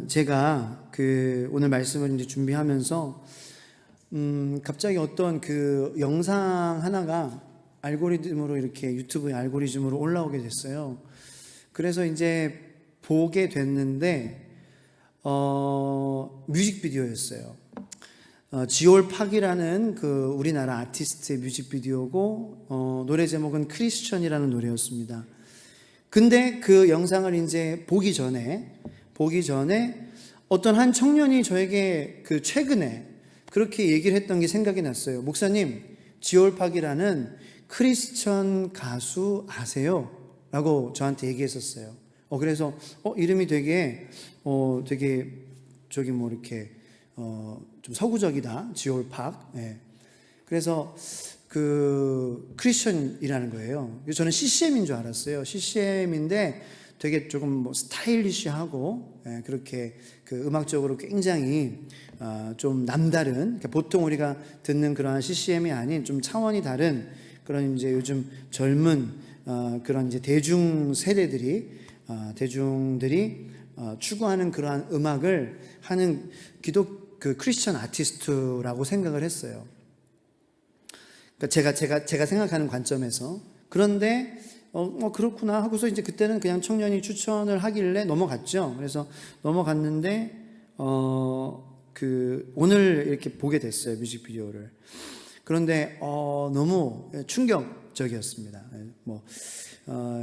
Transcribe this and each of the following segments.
제가 오늘 말씀을 이제 준비하면서 갑자기 어떤 영상 하나가 알고리즘으로 이렇게 유튜브의 알고리즘으로 올라오게 됐어요. 그래서 이제 보게 됐는데 뮤직비디오였어요. 지올팍이라는 우리나라 아티스트의 뮤직비디오고 노래 제목은 크리스천이라는 노래였습니다. 근데 그 영상을 이제 보기 전에 어떤 한 청년이 저에게 최근에 그렇게 얘기를 했던 게 생각이 났어요. 목사님, 지올팍이라는 크리스천 가수 아세요? 라고 저한테 얘기했었어요. 그래서 이름이 되게 이렇게 좀 서구적이다. 지올팍. 예. 그래서 크리스천이라는 거예요. 저는 CCM인 줄 알았어요. CCM인데 되게 조금 스타일리시하고, 예, 그렇게 음악적으로 굉장히 좀 남다른, 그러니까 보통 우리가 듣는 그러한 CCM이 아닌 좀 차원이 다른 그런 이제 요즘 젊은 그런 이제 대중 세대들이 대중들이 추구하는 그러한 음악을 하는 크리스천 아티스트라고 생각을 했어요. 그러니까 제가 생각하는 관점에서. 그런데 그렇구나 하고서 이제 그때는 그냥 청년이 추천을 하길래 넘어갔죠. 그래서 넘어갔는데 오늘 이렇게 보게 됐어요, 뮤직비디오를. 그런데 너무 충격적이었습니다.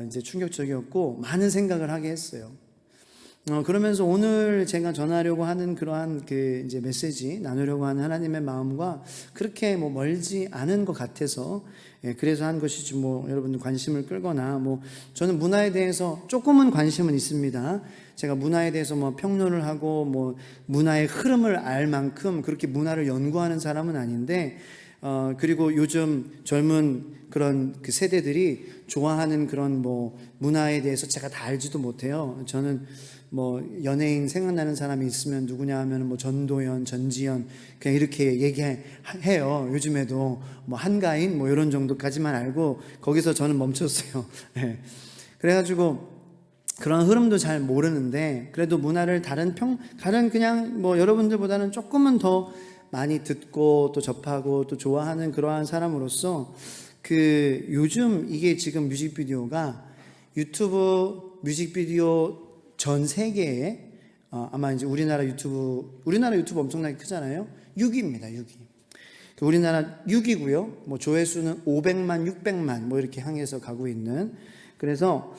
이제 충격적이었고 많은 생각을 하게 했어요. 그러면서 오늘 제가 전하려고 하는 그러한 이제 메시지 나누려고 하는 하나님의 마음과 그렇게 멀지 않은 것 같아서, 예, 그래서 한 것이지 여러분들 관심을 끌거나 저는 문화에 대해서 조금은 관심은 있습니다. 제가 문화에 대해서 평론을 하고 문화의 흐름을 알 만큼 그렇게 문화를 연구하는 사람은 아닌데, 그리고 요즘 젊은 그런 세대들이 좋아하는 그런 문화에 대해서 제가 다 알지도 못해요. 저는 연예인 생각나는 사람이 있으면 누구냐 하면 전도연, 전지현 그냥 이렇게 얘기해요. 요즘에도 한가인 이런 정도까지만 알고 거기서 저는 멈췄어요. 네. 그래가지고 그런 흐름도 잘 모르는데, 그래도 문화를 다른 그냥 여러분들보다는 조금은 더 많이 듣고 또 접하고 또 좋아하는 그러한 사람으로서 요즘 이게 지금 뮤직비디오가 유튜브 뮤직비디오 전 세계에 아마 이제 우리나라 유튜브 엄청나게 크잖아요. 6위입니다. 6위. 우리나라 6위고요. 조회수는 500만, 600만 이렇게 향해서 가고 있는. 그래서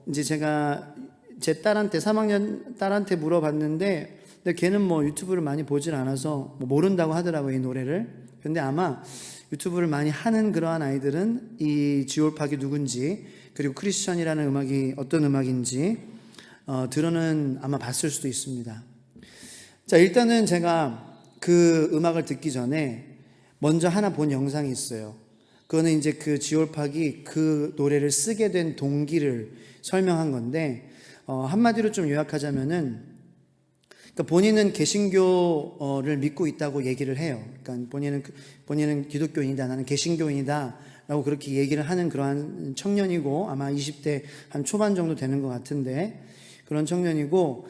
이제 제가 제 딸한테 3학년 딸한테 물어봤는데, 근데 걔는 유튜브를 많이 보질 않아서 모른다고 하더라고요, 이 노래를. 근데 아마 유튜브를 많이 하는 그러한 아이들은 이 지올팍이 누군지, 그리고 크리스천이라는 음악이 어떤 음악인지 들어는 아마 봤을 수도 있습니다. 자, 일단은 제가 음악을 듣기 전에 먼저 하나 본 영상이 있어요. 그거는 이제 지올팍이 노래를 쓰게 된 동기를 설명한 건데, 한마디로 좀 요약하자면은, 그러니까 본인은 개신교를 믿고 있다고 얘기를 해요. 그러니까 본인은 기독교인이다, 나는 개신교인이다 라고 그렇게 얘기를 하는 그러한 청년이고, 아마 20대 한 초반 정도 되는 것 같은데, 그런 청년이고,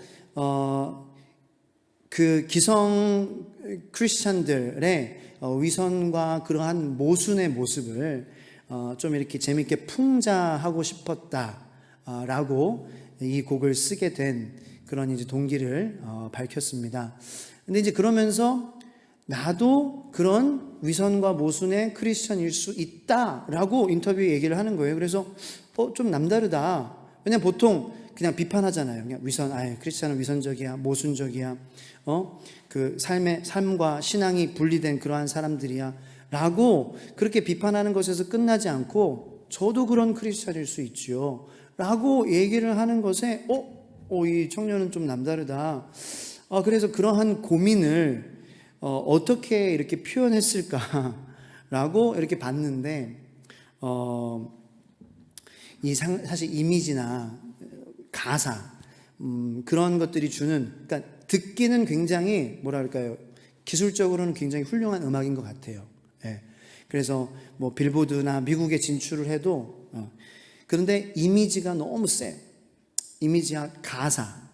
기성 크리스찬들의 위선과 그러한 모순의 모습을 좀 이렇게 재밌게 풍자하고 싶었다라고 이 곡을 쓰게 된 그런 이제 동기를 밝혔습니다. 근데 이제 그러면서 나도 그런 위선과 모순의 크리스천일 수 있다라고 인터뷰에 얘기를 하는 거예요. 그래서 좀 남다르다. 왜냐면 보통 그냥 비판하잖아요. 그냥 크리스천은 위선적이야, 모순적이야, 삶과 신앙이 분리된 그러한 사람들이야 라고 그렇게 비판하는 것에서 끝나지 않고, 저도 그런 크리스천일 수 있지요 라고 얘기를 하는 것에 이 청년은 좀 남다르다. 그래서 그러한 고민을 어떻게 이렇게 표현했을까라고 이렇게 봤는데, 사실 이미지나 가사 그런 것들이 주는, 그러니까 듣기는 굉장히 기술적으로는 굉장히 훌륭한 음악인 것 같아요. 예. 그래서 빌보드나 미국에 진출을 해도 그런데 이미지가 너무 세. 이미지와 가사,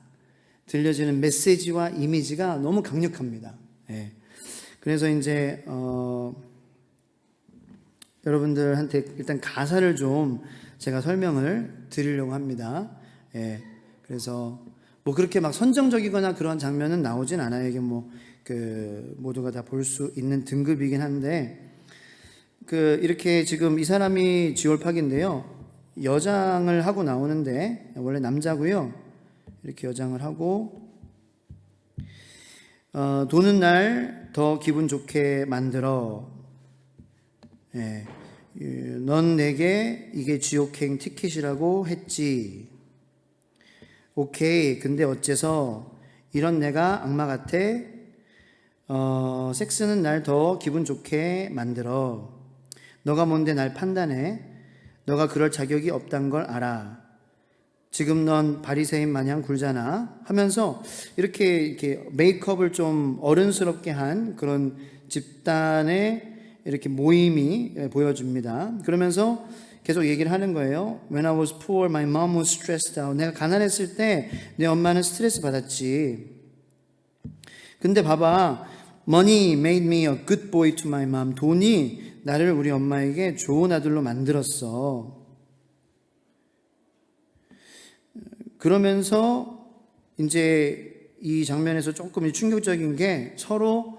들려지는 메시지와 이미지가 너무 강력합니다. 예. 그래서 이제 여러분들한테 일단 가사를 좀 제가 설명을 드리려고 합니다. 예. 그래서 뭐 그렇게 막 선정적이거나 그런 장면은 나오진 않아요. 이게 뭐 그 모두가 다 볼 수 있는 등급이긴 한데, 그 이렇게 지금 이 사람이 지올팍인데요. 여장을 하고 나오는데 원래 남자고요. 이렇게 여장을 하고 도는 날 더 기분 좋게 만들어. 예. 넌 내게 이게 지옥행 티켓이라고 했지. 오케이. 근데 어째서 이런 내가 악마 같아? 섹스는 날 더 기분 좋게 만들어. 너가 뭔데 날 판단해? 너가 그럴 자격이 없단 걸 알아. 지금 넌 바리새인 마냥 굴잖아 하면서 이렇게 메이크업을 좀 어른스럽게 한 그런 집단의 이렇게 모임이 보여줍니다. 그러면서 계속 얘기를 하는 거예요. When I was poor, my mom was stressed out. 내가 가난했을 때 내 엄마는 스트레스 받았지. 근데 봐봐, money made me a good boy to my mom. 돈이 나를 우리 엄마에게 좋은 아들로 만들었어. 그러면서 이제 이 장면에서 조금 충격적인 게 서로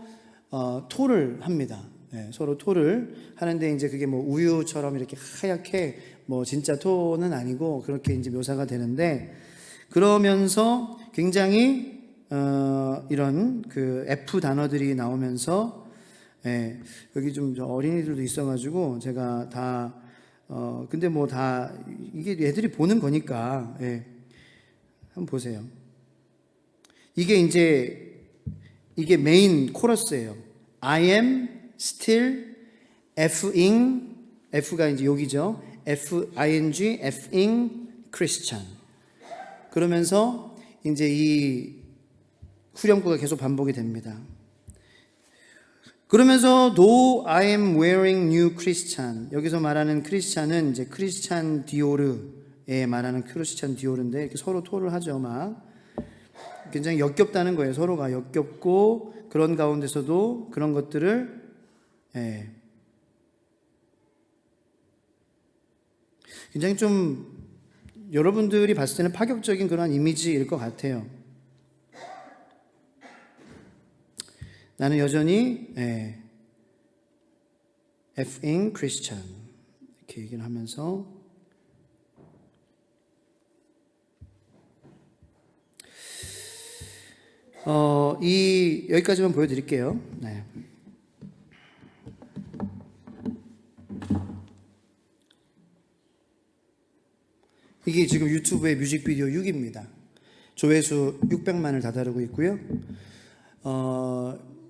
토를 합니다. 네, 서로 토를 하는데 이제 그게 뭐 우유처럼 이렇게 하얗게 뭐 진짜 토는 아니고 그렇게 이제 묘사가 되는데, 그러면서 굉장히 이런 그 F 단어들이 나오면서, 예, 여기 좀 어린이들도 있어가지고 제가 다 근데 뭐 다 이게 애들이 보는 거니까, 예, 한번 보세요. 이게 메인 코러스예요. I am still Fing, F가 이제 여기죠. F-I-N-G, Fing Christian. 그러면서 이제 이 후렴구가 계속 반복이 됩니다. 그러면서 though I am wearing new Christian, 여기서 말하는 크리스찬은 이제 크리스찬 디오르에 말하는 크리스찬 디오르인데, 이렇게 서로 토를 하죠. 막 굉장히 역겹다는 거예요. 서로가 역겹고, 그런 가운데서도 그런 것들을, 예, 굉장히 좀 여러분들이 봤을 때는 파격적인 그런 이미지일 것 같아요. 나는 여전히, 예, Fing Christian 이렇게 얘기를 하면서 여기까지만 보여드릴게요. 네. 이게 지금 유튜브의 뮤직비디오 6입니다. 조회수 600만을 다다르고 있고요.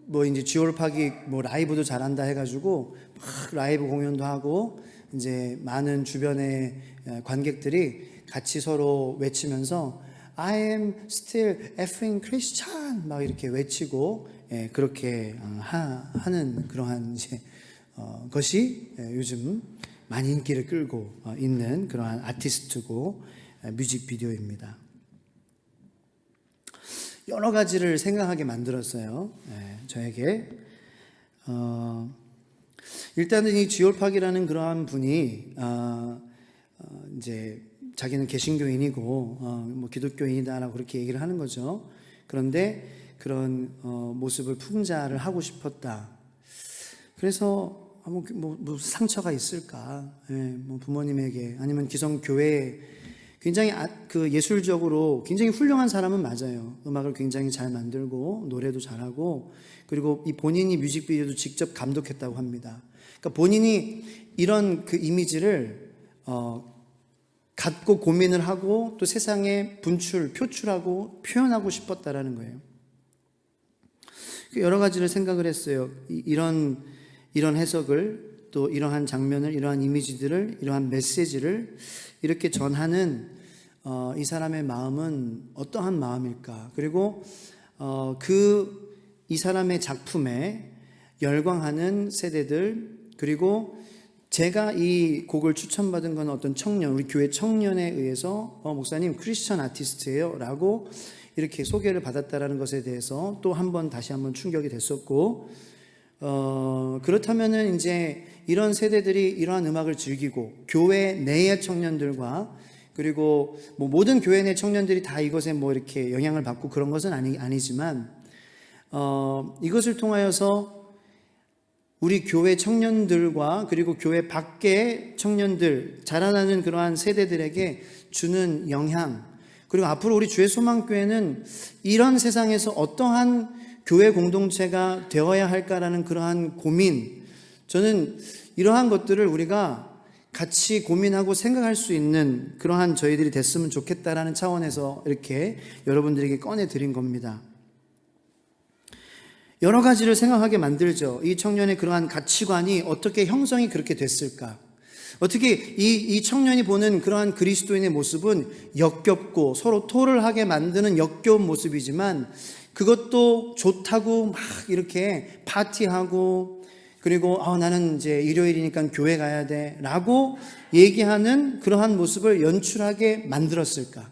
뭐 이제 지올팍이 뭐 라이브도 잘한다 해가지고 막 라이브 공연도 하고, 이제 많은 주변의 관객들이 같이 서로 외치면서 I am still effing Christian 막 이렇게 외치고, 예, 그렇게 하는 그러한 이제 것이 요즘 많이 인기를 끌고 있는 그러한 아티스트고 뮤직비디오입니다. 여러 가지를 생각하게 만들었어요. 저에게. 일단은 이 지올팍이라는 그러한 분이 이제 자기는 개신교인이고 뭐 기독교인이다라고 그렇게 얘기를 하는 거죠. 그런데 그런 모습을 풍자를 하고 싶었다. 그래서 뭐 상처가 있을까? 예, 뭐 부모님에게 아니면 기성교회에 굉장히 그 예술적으로 굉장히 훌륭한 사람은 맞아요. 음악을 굉장히 잘 만들고 노래도 잘하고, 그리고 이 본인이 뮤직비디오도 직접 감독했다고 합니다. 그러니까 본인이 이런 그 이미지를 갖고 고민을 하고 또 세상에 표출하고 표현하고 싶었다라는 거예요. 여러 가지를 생각을 했어요. 이런 해석을, 또 이러한 장면을, 이러한 이미지들을, 이러한 메시지를 이렇게 전하는 이 사람의 마음은 어떠한 마음일까? 그리고 이 사람의 작품에 열광하는 세대들, 그리고 제가 이 곡을 추천받은 건 어떤 청년, 우리 교회 청년에 의해서 목사님 크리스천 아티스트예요 라고 이렇게 소개를 받았다라는 것에 대해서 또 다시 한번 충격이 됐었고, 그렇다면은 이제 이런 세대들이 이러한 음악을 즐기고 교회 내의 청년들과 그리고 뭐 모든 교회 내 청년들이 다 이것에 뭐 이렇게 영향을 받고 그런 것은 아니지만 이것을 통하여서 우리 교회 청년들과 그리고 교회 밖의 청년들, 자라나는 그러한 세대들에게 주는 영향, 그리고 앞으로 우리 주의 소망교회는 이런 세상에서 어떠한 교회 공동체가 되어야 할까라는 그러한 고민, 저는 이러한 것들을 우리가 같이 고민하고 생각할 수 있는 그러한 저희들이 됐으면 좋겠다라는 차원에서 이렇게 여러분들에게 꺼내드린 겁니다. 여러 가지를 생각하게 만들죠. 이 청년의 그러한 가치관이 어떻게 형성이 그렇게 됐을까? 어떻게 이 청년이 보는 그러한 그리스도인의 모습은 역겹고 서로 토를 하게 만드는 역겨운 모습이지만 그것도 좋다고 막 이렇게 파티하고 그리고 나는 이제 일요일이니까 교회 가야 돼 라고 얘기하는 그러한 모습을 연출하게 만들었을까?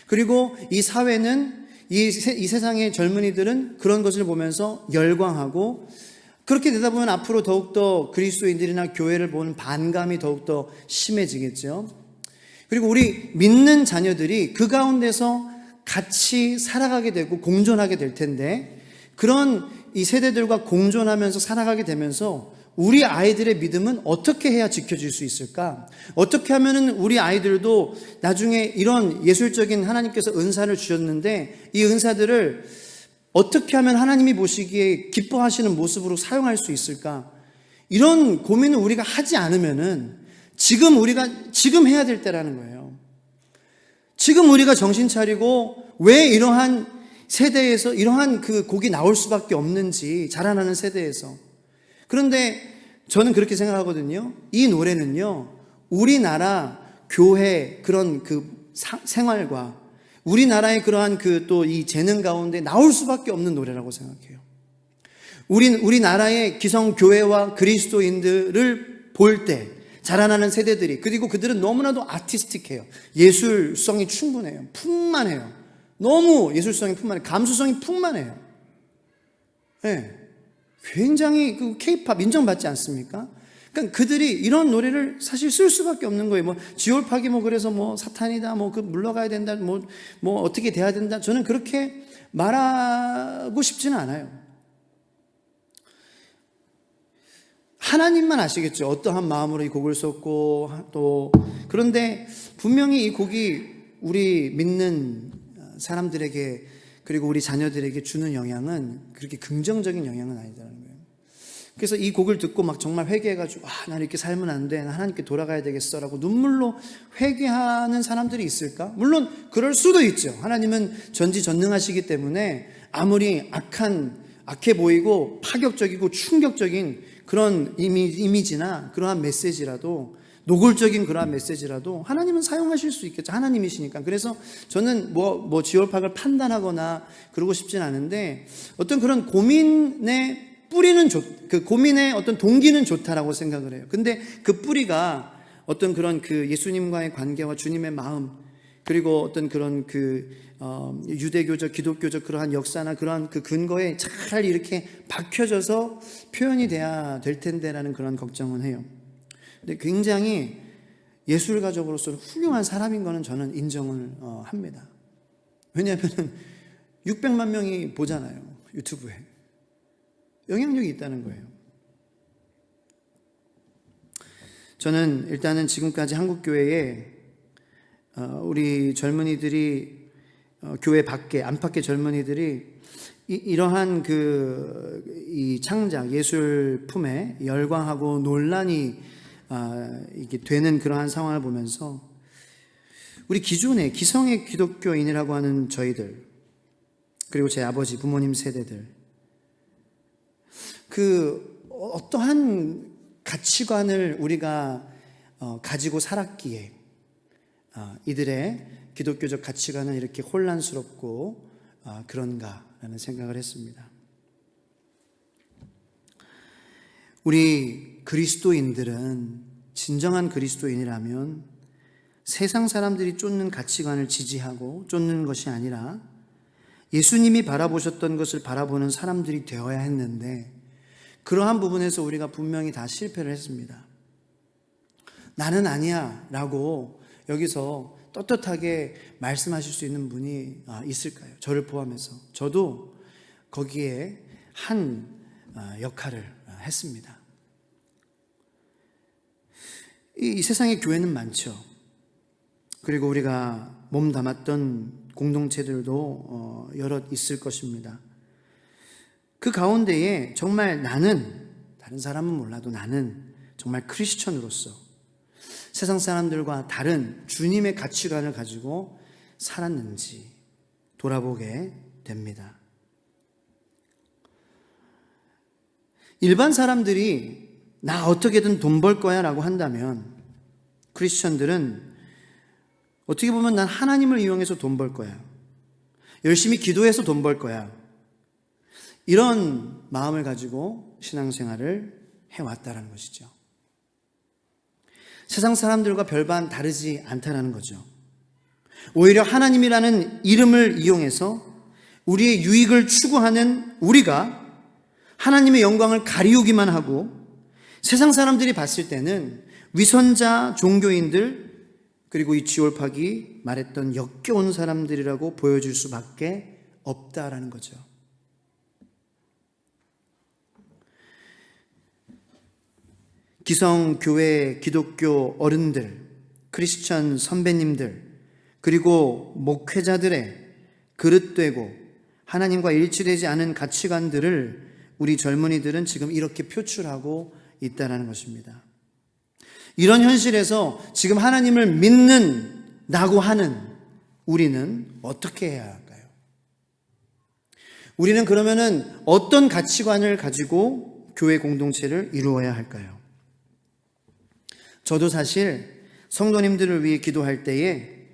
그리고 이 사회는 이 세상의 젊은이들은 그런 것을 보면서 열광하고 그렇게 되다 보면 앞으로 더욱더 그리스도인들이나 교회를 보는 반감이 더욱더 심해지겠죠. 그리고 우리 믿는 자녀들이 그 가운데서 같이 살아가게 되고 공존하게 될 텐데 그런 이 세대들과 공존하면서 살아가게 되면서 우리 아이들의 믿음은 어떻게 해야 지켜질 수 있을까? 어떻게 하면은 우리 아이들도 나중에 이런 예술적인 하나님께서 은사를 주셨는데 이 은사들을 어떻게 하면 하나님이 보시기에 기뻐하시는 모습으로 사용할 수 있을까? 이런 고민을 우리가 하지 않으면은 지금 해야 될 때라는 거예요. 지금 우리가 정신 차리고 왜 이러한 세대에서 이러한 그 곡이 나올 수밖에 없는지 자라나는 세대에서. 그런데 저는 그렇게 생각하거든요. 이 노래는요, 우리나라 교회 그런 그 생활과 우리나라의 그러한 그 또 이 재능 가운데 나올 수밖에 없는 노래라고 생각해요. 우리나라의 기성교회와 그리스도인들을 볼 때 자라나는 세대들이, 그리고 그들은 너무나도 아티스틱해요. 예술성이 충분해요. 풍만해요. 너무 예술성이 풍만해요. 감수성이 풍만해요. 네. 굉장히 그 케이팝 인정받지 않습니까? 그러니까 그들이 이런 노래를 사실 쓸 수밖에 없는 거예요. 뭐 지올팍이 뭐 그래서 뭐 사탄이다, 뭐 그 물러가야 된다, 뭐 어떻게 돼야 된다. 저는 그렇게 말하고 싶지는 않아요. 하나님만 아시겠죠. 어떠한 마음으로 이 곡을 썼고 또 그런데 분명히 이 곡이 우리 믿는 사람들에게 그리고 우리 자녀들에게 주는 영향은 그렇게 긍정적인 영향은 아니다라는 거예요. 그래서 이 곡을 듣고 막 정말 회개해가지고 나는 이렇게 살면 안 돼, 나 하나님께 돌아가야 되겠어라고 눈물로 회개하는 사람들이 있을까? 물론 그럴 수도 있죠. 하나님은 전지전능하시기 때문에 아무리 악해 보이고 파격적이고 충격적인 그런 이미지나 그러한 메시지라도, 노골적인 그러한 메시지라도 하나님은 사용하실 수 있겠죠. 하나님이시니까. 그래서 저는 뭐 지올팍을 판단하거나 그러고 싶진 않은데 어떤 그런 고민의 뿌리는 그 고민의 어떤 동기는 좋다라고 생각을 해요. 근데 그 뿌리가 어떤 그런 그 예수님과의 관계와 주님의 마음, 그리고 어떤 그런 그 유대교적, 기독교적 그러한 역사나 그러한 그 근거에 잘 이렇게 박혀져서 표현이 돼야 될 텐데라는 그런 걱정은 해요. 근데 굉장히 예술가적으로서 훌륭한 사람인 거는 저는 인정을 합니다. 왜냐하면 600만 명이 보잖아요, 유튜브에. 영향력이 있다는 거예요. 저는 일단은 지금까지 한국교회에 우리 젊은이들이 교회 밖에 안팎의 젊은이들이 이러한 이 창작 예술품에 열광하고 논란이 이게 되는 그러한 상황을 보면서 우리 기성의 기독교인이라고 하는 저희들, 그리고 제 아버지 부모님 세대들, 그 어떠한 가치관을 우리가 가지고 살았기에 이들의 기독교적 가치관은 이렇게 혼란스럽고 그런가라는 생각을 했습니다. 우리 그리스도인들은 진정한 그리스도인이라면 세상 사람들이 쫓는 가치관을 지지하고 쫓는 것이 아니라 예수님이 바라보셨던 것을 바라보는 사람들이 되어야 했는데, 그러한 부분에서 우리가 분명히 다 실패를 했습니다. 나는 아니야 라고 여기서 떳떳하게 말씀하실 수 있는 분이 있을까요? 저를 포함해서. 저도 거기에 한 역할을 했습니다. 이 세상에 교회는 많죠. 그리고 우리가 몸 담았던 공동체들도 여럿 있을 것입니다. 그 가운데에 정말 나는, 다른 사람은 몰라도 나는 정말 크리스천으로서 세상 사람들과 다른 주님의 가치관을 가지고 살았는지 돌아보게 됩니다. 일반 사람들이 나 어떻게든 돈 벌 거야 라고 한다면, 크리스천들은 어떻게 보면 난 하나님을 이용해서 돈 벌 거야, 열심히 기도해서 돈 벌 거야, 이런 마음을 가지고 신앙생활을 해왔다는 것이죠. 세상 사람들과 별반 다르지 않다는 거죠. 오히려 하나님이라는 이름을 이용해서 우리의 유익을 추구하는 우리가 하나님의 영광을 가리우기만 하고, 세상 사람들이 봤을 때는 위선자 종교인들, 그리고 이 지올팍이 말했던 역겨운 사람들이라고 보여줄 수밖에 없다라는 거죠. 기성교회 기독교 어른들, 크리스천 선배님들, 그리고 목회자들의 그릇되고 하나님과 일치되지 않은 가치관들을 우리 젊은이들은 지금 이렇게 표출하고 있다는 것입니다. 이런 현실에서 지금 하나님을 믿는다고 하는 우리는 어떻게 해야 할까요? 우리는 그러면은 어떤 가치관을 가지고 교회 공동체를 이루어야 할까요? 저도 사실 성도님들을 위해 기도할 때에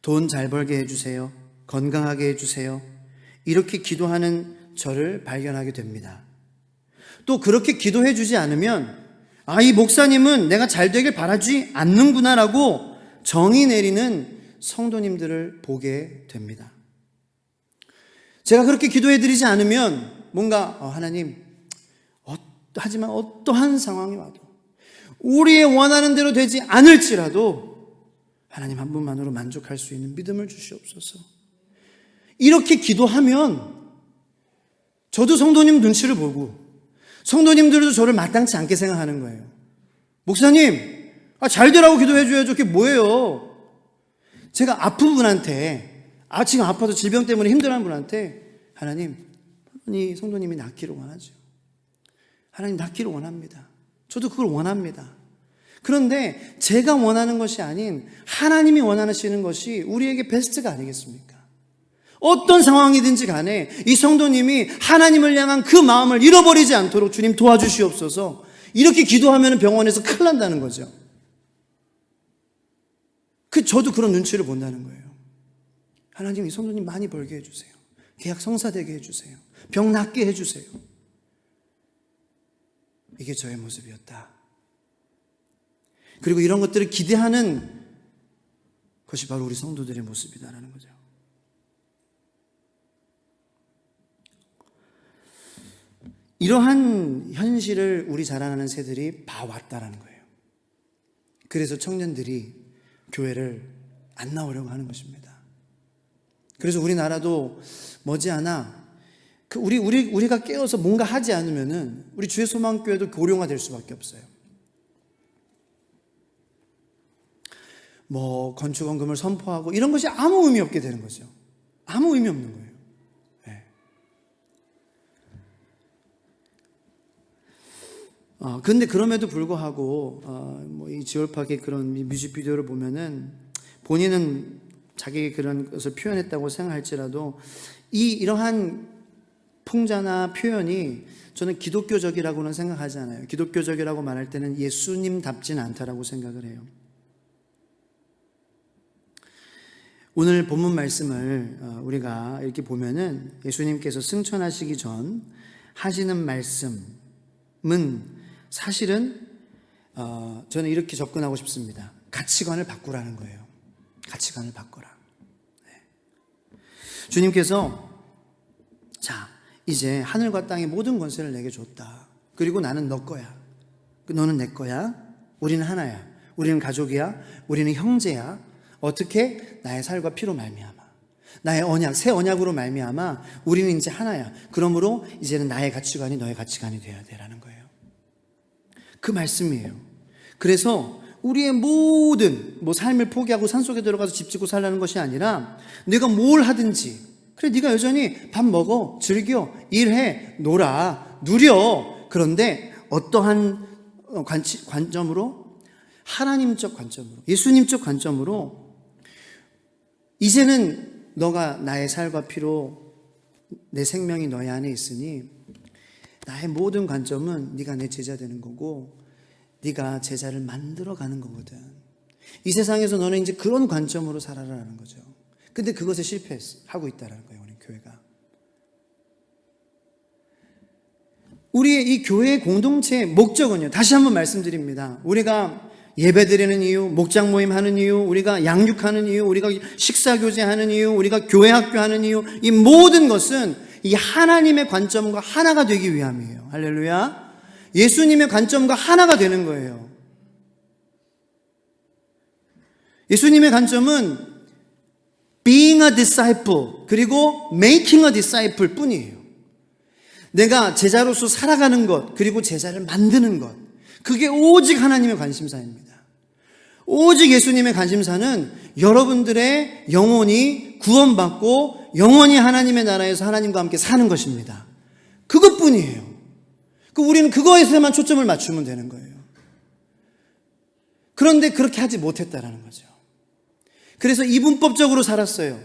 돈 잘 벌게 해주세요, 건강하게 해주세요, 이렇게 기도하는 저를 발견하게 됩니다. 또 그렇게 기도해 주지 않으면 이 목사님은 내가 잘 되길 바라지 않는구나라고 정의 내리는 성도님들을 보게 됩니다. 제가 그렇게 기도해 드리지 않으면 뭔가 하나님, 하지만 어떠한 상황이 와도 우리의 원하는 대로 되지 않을지라도 하나님 한 분만으로 만족할 수 있는 믿음을 주시옵소서, 이렇게 기도하면 저도 성도님 눈치를 보고 성도님들도 저를 마땅치 않게 생각하는 거예요. 목사님, 잘 되라고 기도해 줘야죠. 그게 뭐예요? 제가 아픈 분한테, 지금 아파서 질병 때문에 힘들어하는 분한테 하나님, 이 성도님이 낫기를 원하죠. 하나님 낫기를 원합니다. 저도 그걸 원합니다. 그런데 제가 원하는 것이 아닌 하나님이 원하시는 것이 우리에게 베스트가 아니겠습니까? 어떤 상황이든지 간에 이 성도님이 하나님을 향한 그 마음을 잃어버리지 않도록 주님 도와주시옵소서, 이렇게 기도하면 병원에서 큰일 난다는 거죠. 저도 그런 눈치를 본다는 거예요. 하나님, 이 성도님 많이 벌게 해주세요. 계약 성사되게 해주세요. 병 낫게 해주세요. 이게 저의 모습이었다. 그리고 이런 것들을 기대하는 것이 바로 우리 성도들의 모습이다라는 거죠. 이러한 현실을 우리 자라나는 새들이 봐왔다라는 거예요. 그래서 청년들이 교회를 안 나오려고 하는 것입니다. 그래서 우리나라도 머지않아 우리가 깨어서 뭔가 하지 않으면은 우리 주의 소망교회도 고령화될 수밖에 없어요. 건축원금을 선포하고 이런 것이 아무 의미 없게 되는 거죠. 아무 의미 없는 거예요. 근데 그럼에도 불구하고 이 지올팍의 그런 뮤직비디오를 보면은 본인은 자기 그런 것을 표현했다고 생각할지라도 이러한 풍자나 표현이 저는 기독교적이라고는 생각하지 않아요. 기독교적이라고 말할 때는 예수님답지는 않다라고 생각을 해요. 오늘 본문 말씀을 우리가 이렇게 보면은 예수님께서 승천하시기 전 하시는 말씀은 사실은 저는 이렇게 접근하고 싶습니다. 가치관을 바꾸라는 거예요. 가치관을 바꿔라. 네. 주님께서 자, 이제 하늘과 땅의 모든 권세를 내게 줬다. 그리고 나는 너 거야. 너는 내 거야. 우리는 하나야. 우리는 가족이야. 우리는 형제야. 어떻게? 나의 살과 피로 말미암아. 나의 언약, 새 언약으로 말미암아 우리는 이제 하나야. 그러므로 이제는 나의 가치관이 너의 가치관이 되어야 되라는 거예요. 그 말씀이에요. 그래서 우리의 모든 삶을 포기하고 산속에 들어가서 집 짓고 살라는 것이 아니라 내가 뭘 하든지 그래 네가 여전히 밥 먹어, 즐겨, 일해, 놀아, 누려. 그런데 어떠한 관점으로 하나님적 관점으로 예수님적 관점으로 이제는 너가 나의 살과 피로 내 생명이 너의 안에 있으니 나의 모든 관점은 네가 내 제자 되는 거고 네가 제자를 만들어가는 거거든. 이 세상에서 너는 이제 그런 관점으로 살아라는 거죠. 근데 그것에 실패하고 있다는 거예요. 우리 교회가. 우리의 이 교회의 공동체의 목적은요. 다시 한번 말씀드립니다. 우리가 예배드리는 이유, 목장 모임 하는 이유, 우리가 양육하는 이유, 우리가 식사교제 하는 이유, 우리가 교회 학교 하는 이유, 이 모든 것은 이 하나님의 관점과 하나가 되기 위함이에요. 할렐루야. 예수님의 관점과 하나가 되는 거예요. 예수님의 관점은 being a disciple 그리고 making a disciple 뿐이에요. 내가 제자로서 살아가는 것 그리고 제자를 만드는 것, 그게 오직 하나님의 관심사입니다. 오직 예수님의 관심사는 여러분들의 영혼이 구원받고 영원히 하나님의 나라에서 하나님과 함께 사는 것입니다. 그것뿐이에요. 우리는 그거에서만 초점을 맞추면 되는 거예요. 그런데 그렇게 하지 못했다라는 거죠. 그래서 이분법적으로 살았어요.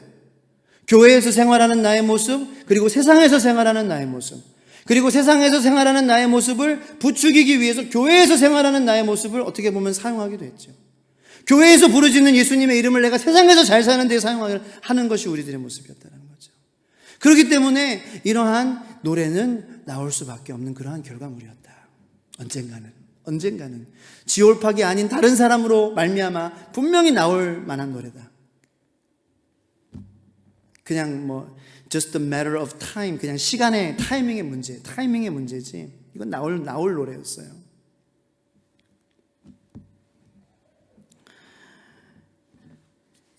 교회에서 생활하는 나의 모습, 그리고 세상에서 생활하는 나의 모습, 그리고 세상에서 생활하는 나의 모습을 부추기기 위해서 교회에서 생활하는 나의 모습을 어떻게 보면 사용하기도 했죠. 교회에서 부르짖는 예수님의 이름을 내가 세상에서 잘 사는 데 사용하는 것이 우리들의 모습이었다는 거죠. 그렇기 때문에 이러한 노래는 나올 수밖에 없는 그러한 결과물이었다. 언젠가는 지올팍이 아닌 다른 사람으로 말미암아 분명히 나올 만한 노래다. 그냥 just a matter of time, 그냥 시간의 타이밍의 문제지. 이건 나올 노래였어요.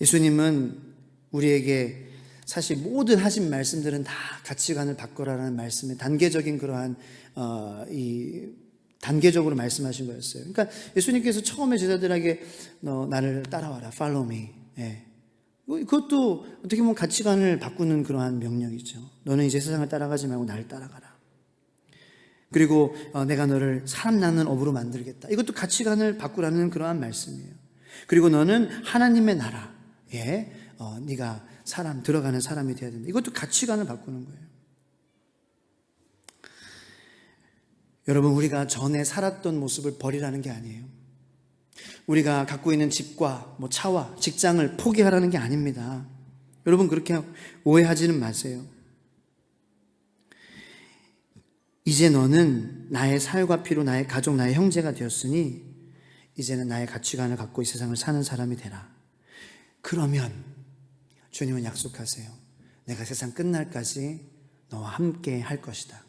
예수님은 우리에게 사실 모든 하신 말씀들은 다 가치관을 바꿔라라는 말씀의 단계적인 그러한 단계적으로 말씀하신 거였어요. 그러니까 예수님께서 처음에 제자들에게 나를 따라와라, follow me. 예. 그것도 어떻게 보면 가치관을 바꾸는 그러한 명령이죠. 너는 이제 세상을 따라가지 말고 나를 따라가라. 그리고 내가 너를 사람 낳는 업으로 만들겠다. 이것도 가치관을 바꾸라는 그러한 말씀이에요. 그리고 너는 하나님의 나라에 네가 들어가는 사람이 되어야 된다. 이것도 가치관을 바꾸는 거예요. 여러분, 우리가 전에 살았던 모습을 버리라는 게 아니에요. 우리가 갖고 있는 집과 차와 직장을 포기하라는 게 아닙니다. 여러분, 그렇게 오해하지는 마세요. 이제 너는 나의 살과 피로 나의 가족, 나의 형제가 되었으니 이제는 나의 가치관을 갖고 이 세상을 사는 사람이 되라. 그러면 주님은 약속하세요. 내가 세상 끝날까지 너와 함께 할 것이다.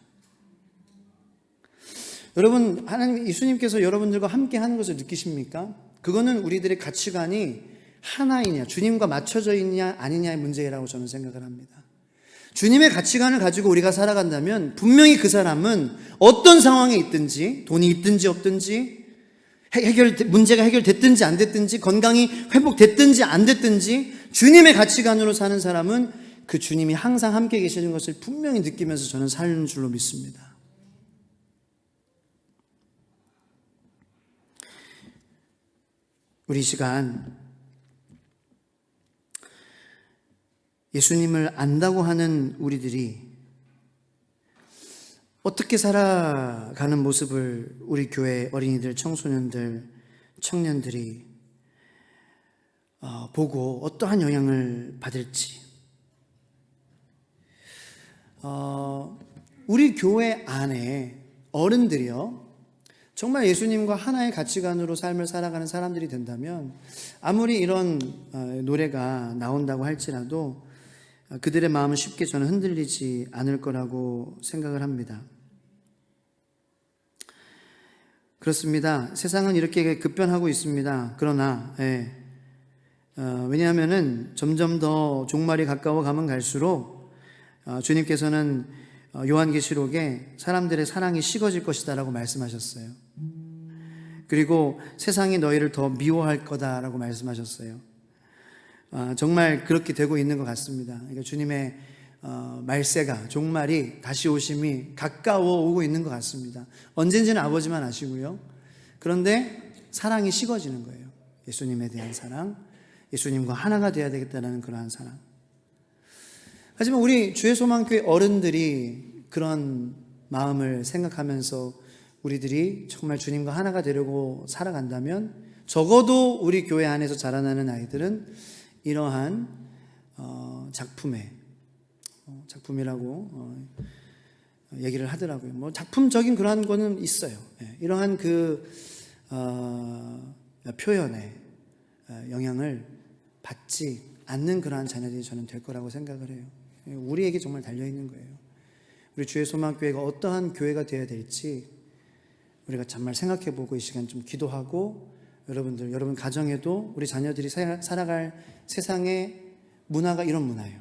여러분, 하나님, 예수님께서 여러분들과 함께 하는 것을 느끼십니까? 그거는 우리들의 가치관이 하나이냐, 주님과 맞춰져 있냐 아니냐의 문제라고 저는 생각을 합니다. 주님의 가치관을 가지고 우리가 살아간다면 분명히 그 사람은 어떤 상황에 있든지, 돈이 있든지 없든지, 문제가 해결됐든지 안 됐든지, 건강이 회복됐든지 안 됐든지, 주님의 가치관으로 사는 사람은 그 주님이 항상 함께 계시는 것을 분명히 느끼면서 저는 사는 줄로 믿습니다. 우리 시간 예수님을 안다고 하는 우리들이 어떻게 살아가는 모습을 우리 교회 어린이들, 청소년들, 청년들이 보고 어떠한 영향을 받을지, 우리 교회 안에 어른들이요, 정말 예수님과 하나의 가치관으로 삶을 살아가는 사람들이 된다면 아무리 이런 노래가 나온다고 할지라도 그들의 마음은 쉽게 저는 흔들리지 않을 거라고 생각을 합니다. 그렇습니다. 세상은 이렇게 급변하고 있습니다. 그러나 왜냐하면은 점점 더 종말이 가까워 가면 갈수록 주님께서는 요한계시록에 사람들의 사랑이 식어질 것이다라고 말씀하셨어요. 그리고 세상이 너희를 더 미워할 거다라고 말씀하셨어요. 정말 그렇게 되고 있는 것 같습니다. 그러니까 주님의 말세가, 종말이, 다시 오심이 가까워 오고 있는 것 같습니다. 언젠지는 아버지만 아시고요. 그런데 사랑이 식어지는 거예요. 예수님에 대한 사랑, 예수님과 하나가 되어야 되겠다는 그러한 사랑. 하지만 우리 주의 소망교회 어른들이 그런 마음을 생각하면서 우리들이 정말 주님과 하나가 되려고 살아간다면 적어도 우리 교회 안에서 자라나는 아이들은 이러한 작품이라고 얘기를 하더라고요. 뭐 작품적인 그러한 거는 있어요. 이러한 표현에 영향을 받지 않는 그러한 자녀들이 저는 될 거라고 생각을 해요. 우리에게 정말 달려있는 거예요. 우리 주의 소망교회가 어떠한 교회가 되어야 될지 우리가 정말 생각해보고 이 시간 좀 기도하고 여러분 가정에도 우리 자녀들이 살아갈 세상의 문화가 이런 문화예요.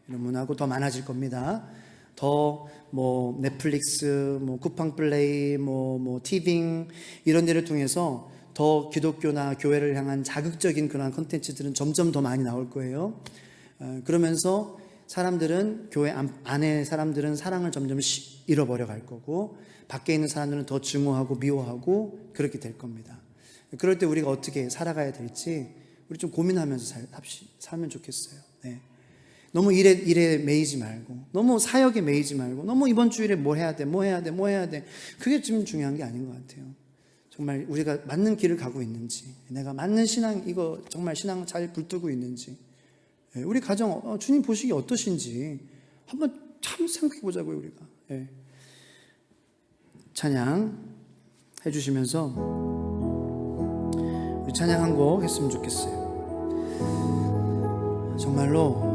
이런 문화고 더 많아질 겁니다. 더 뭐 넷플릭스, 뭐 쿠팡 플레이, 뭐 티빙 이런 데를 통해서 더 기독교나 교회를 향한 자극적인 그런 콘텐츠들은 점점 더 많이 나올 거예요. 그러면서 사람들은 교회 안에 사람들은 사랑을 점점 잃어버려 갈 거고 밖에 있는 사람들은 더 증오하고 미워하고 그렇게 될 겁니다. 그럴 때 우리가 어떻게 살아가야 될지 우리 좀 고민하면서 살면 좋겠어요. 너무 일에 매이지 말고 너무 사역에 매이지 말고 너무 이번 주일에 뭐 해야 돼 그게 좀 중요한 게 아닌 것 같아요. 정말 우리가 맞는 길을 가고 있는지, 내가 맞는 신앙, 이거 정말 신앙 잘 붙들고 있는지, 우리 가정 주님 보시기 어떠신지 한번 참 생각해 보자고요. 우리가 찬양 해주시면서 우리 찬양 한 곡 했으면 좋겠어요. 정말로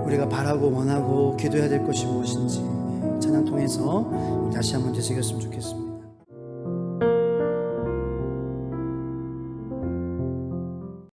우리가 바라고 원하고 기도해야 될 것이 무엇인지 찬양 통해서 다시 한번 되새겼으면 좋겠습니다.